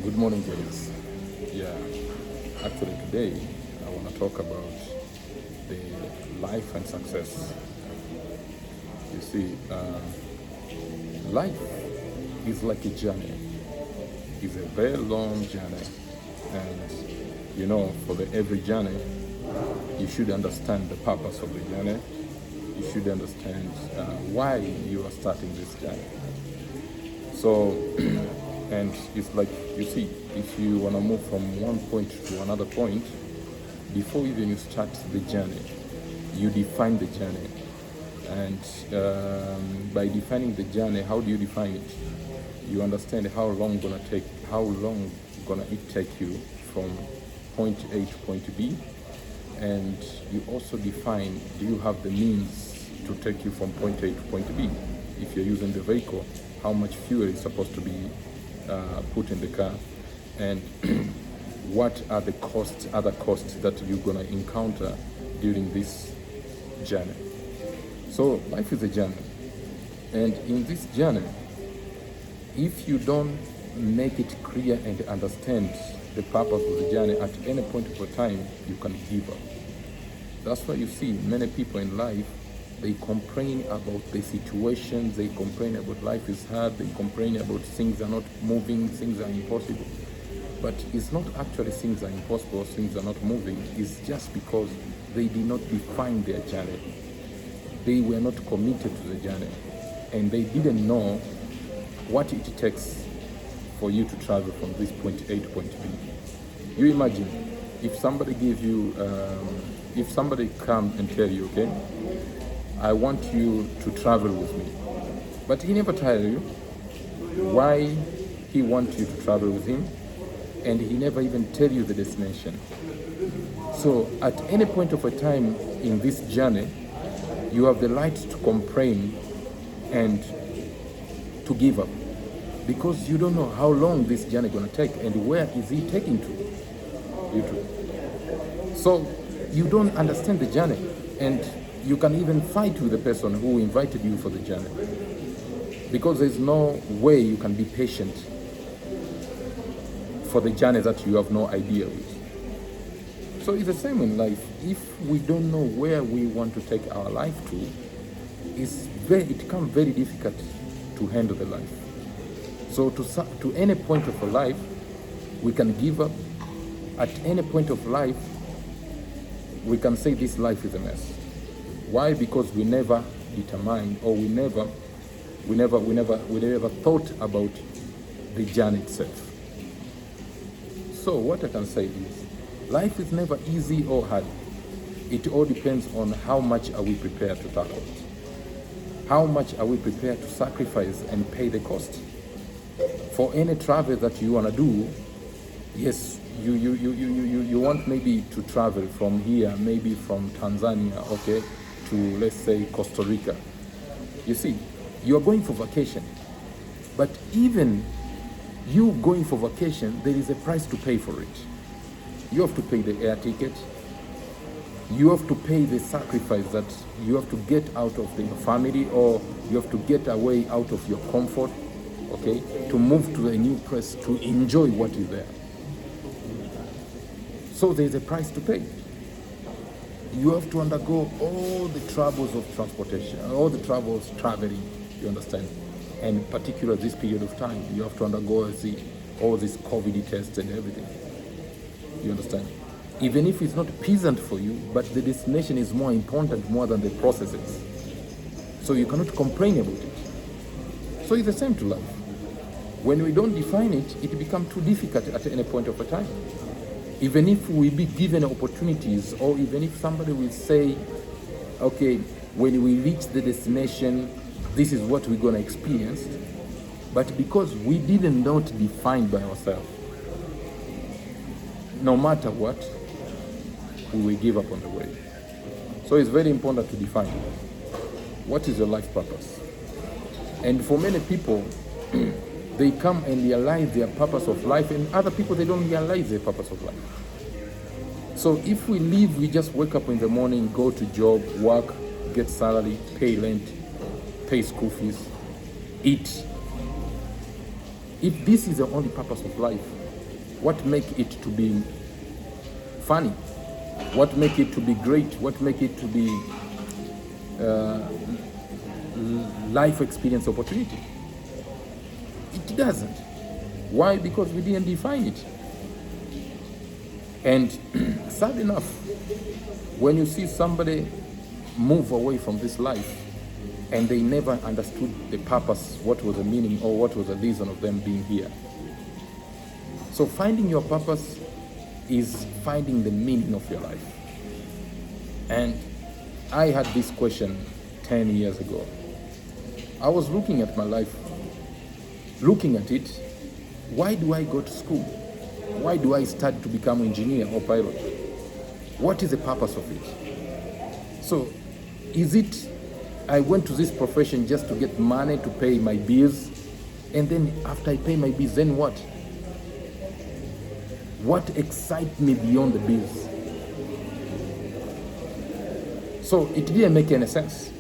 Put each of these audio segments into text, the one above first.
Good morning, guys. Yeah, actually, today I want to talk about the life and success. You see, life is like a journey. It's a very long journey, and for every journey, you should understand the purpose of the journey. You should understand why you are starting this journey. So, and it's like, you see, if you want to move from one point to another point, before even you start the journey, you define the journey. And by defining the journey, how do you define it? You understand how long gonna it take you from point A to point B, and you also define, do you have the means to take you from point A to point B? If you're using the vehicle, how much fuel is supposed to be put in the car, and what are the other costs that you're gonna encounter during this journey. So life is a journey, and in this journey, if you don't make it clear and understand the purpose of the journey, at any point of time, you can give up. That's why you see many people in life, they complain about the situations, they complain about life is hard, they complain about things are not moving, things are impossible. But it's not actually things are impossible, things are not moving, it's just because they did not define their journey. They were not committed to the journey, and they didn't know what it takes for you to travel from this point A to point B. You imagine if somebody gives you, if somebody come and tell you, okay, I want you to travel with me, but he never tell you why he wants you to travel with him, and he never even tell you the destination. So at any point of a time in this journey, you have the right to complain and to give up, because you don't know how long this journey is going to take and where is he taking you to. So you don't understand the journey, and you can even fight with the person who invited you for the journey, because there's no way you can be patient for the journey that you have no idea with. So it's the same in life. If we don't know where we want to take our life to, it becomes very difficult to handle the life. So to any point of our life, we can give up. At any point of life, we can say this life is a mess. Why? Because we never determined, or we never thought about the journey itself. So what I can say is, life is never easy or hard. It all depends on how much are we prepared to tackle it. How much are we prepared to sacrifice and pay the cost? For any travel that you want to do, yes, you want maybe to travel from here, maybe from Tanzania, okay, to, let's say, Costa Rica. You see, you are going for vacation, but even you going for vacation, there is a price to pay for it. You have to pay the air ticket. You have to pay the sacrifice that you have to get out of your family, or you have to get away out of your comfort, okay, to move to a new place, to enjoy what is there. So there's a price to pay. You have to undergo all the troubles of transportation, all the troubles traveling, you understand? And particularly this period of time, you have to undergo all these COVID tests and everything. You understand? Even if it's not pleasant for you, but the destination is more important more than the processes. So you cannot complain about it. So it's the same to life. When we don't define it, it becomes too difficult at any point of a time. Even if we be given opportunities, or even if somebody will say, okay, when we reach the destination, this is what we're going to experience. But because we didn't not define by ourselves, no matter what, we will give up on the way. So it's very important to define what is your life purpose. And for many people, they come and realize their purpose of life, and other people, they don't realize their purpose of life. So if we just wake up in the morning, go to job, work, get salary, pay rent, pay school fees, eat. If this is the only purpose of life, what make it to be funny, what make it to be great, what make it to be life experience opportunity. It doesn't. Why? Because we didn't define it. And sad enough, when you see somebody move away from this life and they never understood the purpose, what was the meaning or what was the reason of them being here. So finding your purpose is finding the meaning of your life. And I had this question 10 years ago. I was looking at my life, looking at it. Why do I go to school? Why do I study to become an engineer or pilot? What is the purpose of it? So, is it I went to this profession just to get money to pay my bills, and then after I pay my bills, then what? What excites me beyond the bills? So it didn't make any sense.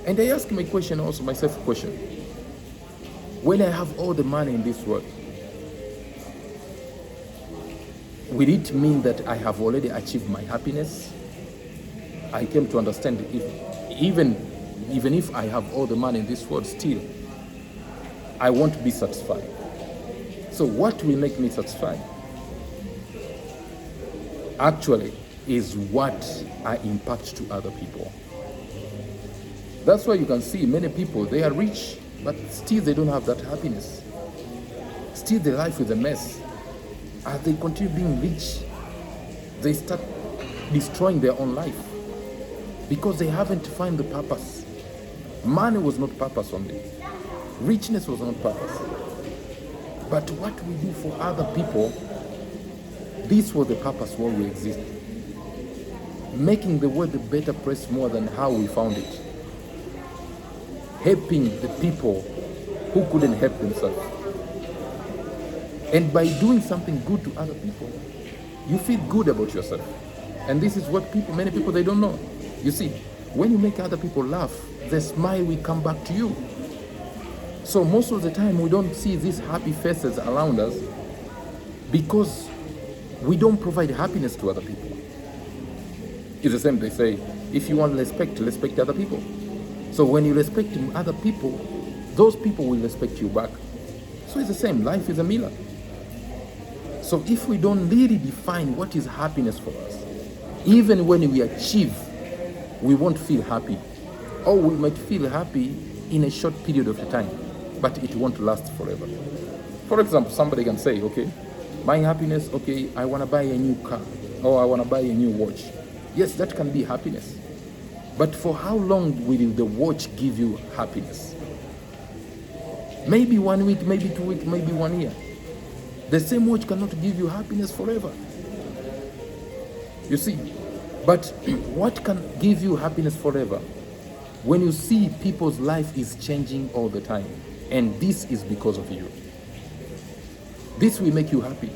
And I asked my question also, myself a question. When I have all the money in this world, will it mean that I have already achieved my happiness? I came to understand even if I have all the money in this world, still, I won't be satisfied. So what will make me satisfied? Actually, is what I impact to other people. That's why you can see many people, they are rich, but still they don't have that happiness. Still their life is a mess. As they continue being rich, they start destroying their own life because they haven't found the purpose. Money was not purpose only. Richness was not purpose. But what we do for other people, this was the purpose why we exist. Making the world a better place more than how we found it. Helping the people who couldn't help themselves. And by doing something good to other people, you feel good about yourself. And this is what many people, they don't know. You see, when you make other people laugh, the smile will come back to you. So most of the time, we don't see these happy faces around us because we don't provide happiness to other people. It's the same, they say, if you want respect, respect other people. So when you respect other people, those people will respect you back. So it's the same, life is a mirror. So if we don't really define what is happiness for us, even when we achieve, we won't feel happy. Or we might feel happy in a short period of time, but it won't last forever. For example, somebody can say, okay, my happiness, okay, I want to buy a new car, or I want to buy a new watch. Yes, that can be happiness. But for how long will the watch give you happiness? Maybe 1 week, maybe 2 weeks, maybe 1 year. The same watch cannot give you happiness forever. You see, but what can give you happiness forever? When you see people's life is changing all the time, and this is because of you. This will make you happy.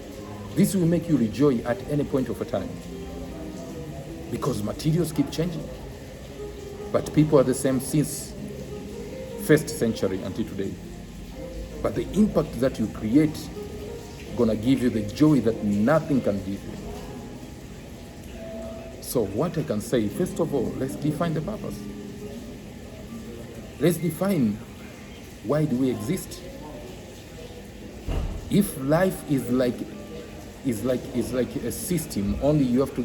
This will make you rejoice at any point of a time. Because materials keep changing. But people are the same since first century until today. But the impact that you create gonna give you the joy that nothing can give you. So what I can say, first of all, let's define the purpose. Let's define why do we exist. If life is like a system, only you have to,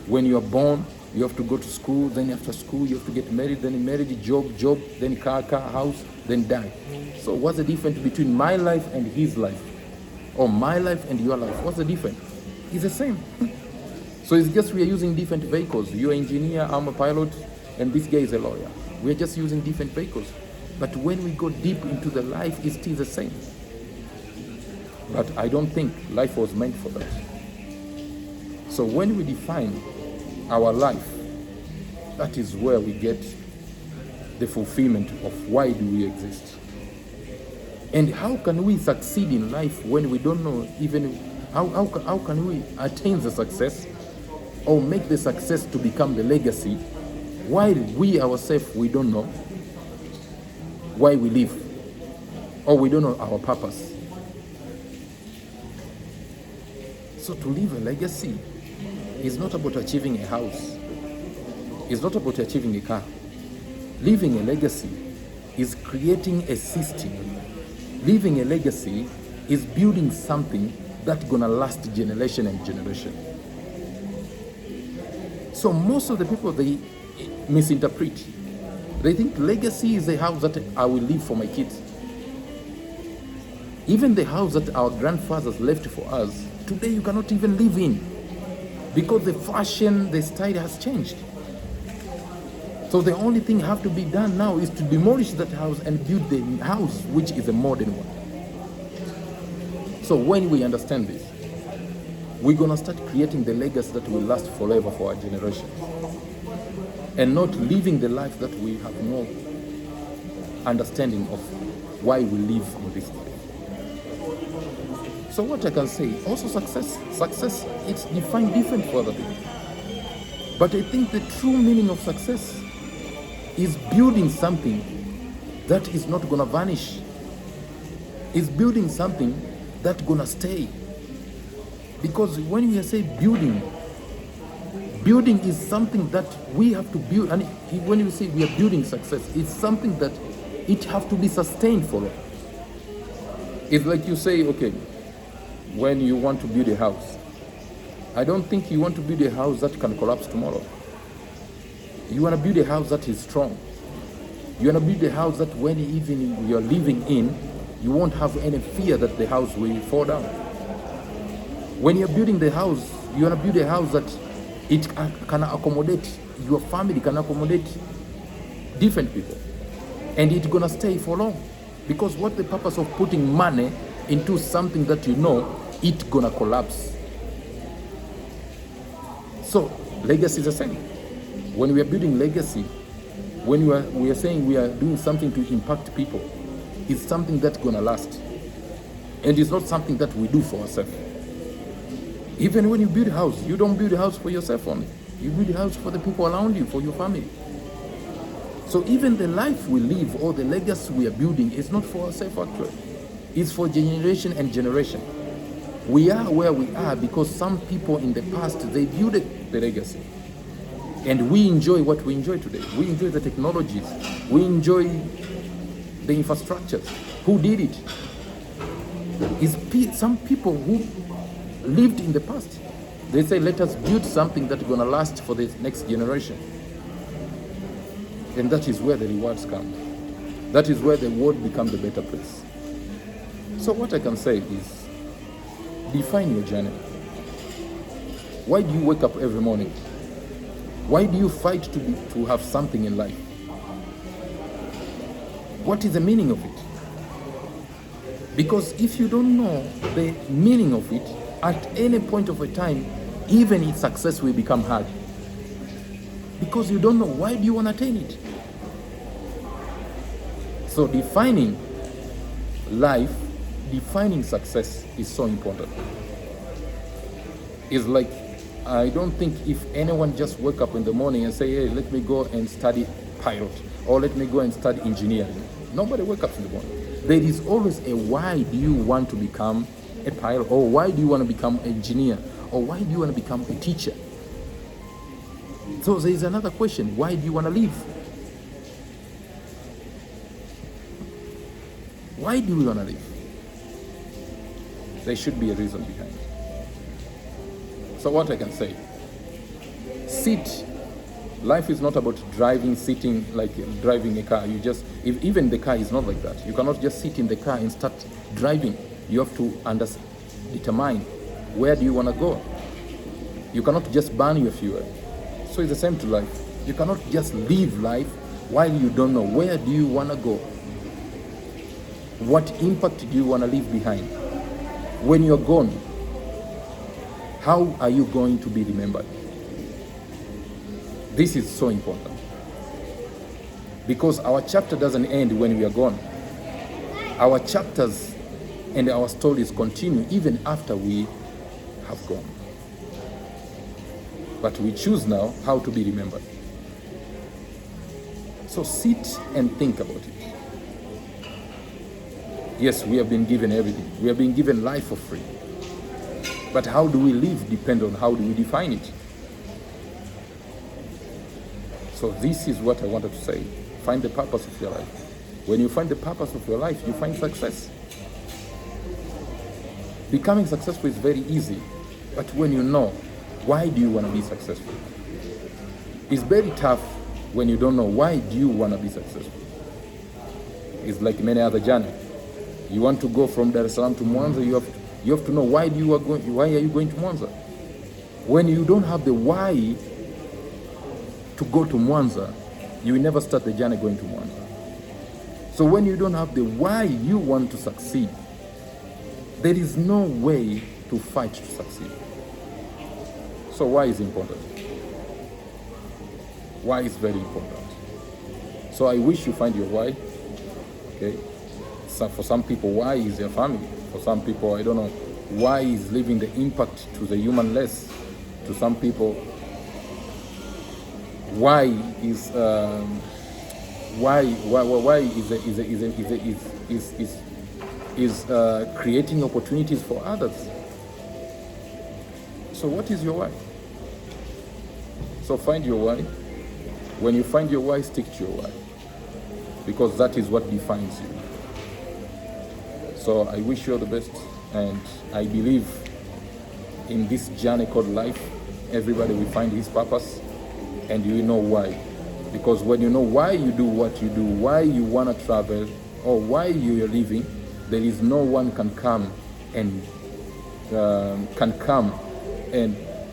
when you are born, you have to go to school, then after school you have to get married, then married, job, then car, house, then die. So what's the difference between my life and his life? Or my life and your life? What's the difference? It's the same. So it's just we are using different vehicles. You're an engineer, I'm a pilot, and this guy is a lawyer. We're just using different vehicles. But when we go deep into the life, it's still the same. But I don't think life was meant for that. So when we define our life, that is where we get the fulfillment of why do we exist. And how can we succeed in life when we don't know even how can we attain the success or make the success to become the legacy while we ourselves, we don't know why we live or we don't know our purpose. So to leave a legacy is not about achieving a house. It's not about achieving a car. Leaving a legacy is creating a system. Leaving a legacy is building something that's gonna last generation and generation. So most of the people, they misinterpret. They think legacy is a house that I will leave for my kids. Even the house that our grandfathers left for us, today you cannot even live in because the fashion, the style has changed. So the only thing have to be done now is to demolish that house and build the house, which is a modern one. So when we understand this, we're gonna start creating the legacy that will last forever for our generations, and not living the life that we have no understanding of why we live in this life. So what I can say, also success, it's defined different for other people. But I think the true meaning of success is building something that is not gonna vanish. Is building something that's gonna stay. Because when we say building is something that we have to build, and when we say we are building success, it's something that it have to be sustained for us. It's like you say, okay, when you want to build a house, I don't think you want to build a house that can collapse tomorrow. You want to build a house that is strong. You want to build a house that when even you're living in, you won't have any fear that the house will fall down. When you're building the house, you want to build a house that it can accommodate, your family can accommodate different people. And it's going to stay for long. Because what the purpose of putting money into something that you know, it's going to collapse. So legacy is the same. When we are building legacy, when we are saying we are doing something to impact people, it's something that's gonna last. And it's not something that we do for ourselves. Even when you build a house, you don't build a house for yourself only. You build a house for the people around you, for your family. So even the life we live or the legacy we are building is not for ourselves actually. It's for generation and generation. We are where we are because some people in the past, they built the legacy. And we enjoy what we enjoy today. We enjoy the technologies. We enjoy the infrastructures. Who did it? It's some people who lived in the past. They say, let us build something that's going to last for the next generation. And that is where the rewards come. That is where the world becomes a better place. So what I can say is, define your journey. Why do you wake up every morning? Why do you fight to have something in life? What is the meaning of it? Because if you don't know the meaning of it, at any point of a time, even its success will become hard. Because you don't know why do you want to attain it. So defining life, defining success is so important. It's like, I don't think if anyone just wake up in the morning and say, hey, let me go and study pilot, or let me go and study engineering. Nobody wakes up in the morning. There is always a why do you want to become a pilot, or why do you want to become an engineer, or why do you want to become a teacher? So there is another question, why do you want to live? Why do we want to live? There should be a reason behind it. So what I can say, life is not about driving, sitting like driving a car. Even the car is not like that. You cannot just sit in the car and start driving. You have to determine where do you want to go. You cannot just burn your fuel. So it's the same to life. You cannot just live life while you don't know where do you want to go. What impact do you want to leave behind? When you're gone, how are you going to be remembered? This is so important. Because our chapter doesn't end when we are gone. Our chapters and our stories continue even after we have gone. But we choose now how to be remembered. So sit and think about it. Yes, we have been given everything. We have been given life for free. But how do we live depends on how do we define it. So this is what I wanted to say. Find the purpose of your life. When you find the purpose of your life, you find success. Becoming successful is very easy, but when you know, why do you want to be successful? It's very tough when you don't know why do you want to be successful. It's like many other journey. You want to go from Dar es Salaam to Mwanza, you have to know why are you going to Mwanza? When you don't have the why to go to Mwanza, you will never start the journey going to Mwanza. So when you don't have the why you want to succeed, there is no way to fight to succeed. So why is important? Why is very important. So I wish you find your why. Okay. So for some people, why is their family? For some people, I don't know, why is leaving the impact to the human race? To some people, why is creating opportunities for others. So what is your why? So find your why. When you find your why, stick to your why, because that is what defines you. So I wish you all the best, and I believe in this journey called life, everybody will find his purpose, and you will know why. Because when you know why you do what you do, why you want to travel, or why you are living, there is no one can come and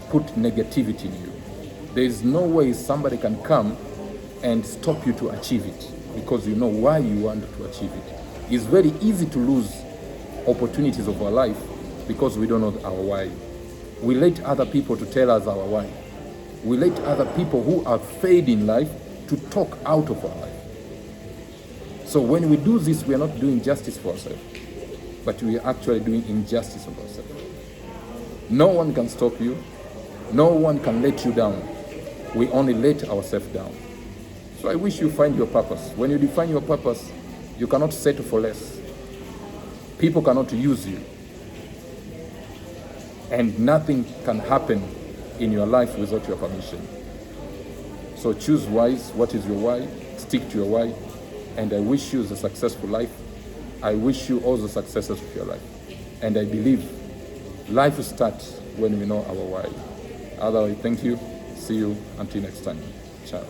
put negativity in you. There is no way somebody can come and stop you to achieve it, because you know why you want to achieve it. It's very easy to lose opportunities of our life because we don't know our why. We let other people to tell us our why. We let other people who are failed in life to talk out of our life. So when we do this, we are not doing justice for ourselves, but we are actually doing injustice of ourselves. No one can stop you. No one can let you down. We only let ourselves down. So I wish you find your purpose. When you define your purpose, you cannot settle for less. People cannot use you. And nothing can happen in your life without your permission. So choose wise. What is your why? Stick to your why. And I wish you the successful life. I wish you all the successes of your life. And I believe life will start when we know our why. Otherwise, thank you. See you until next time. Ciao.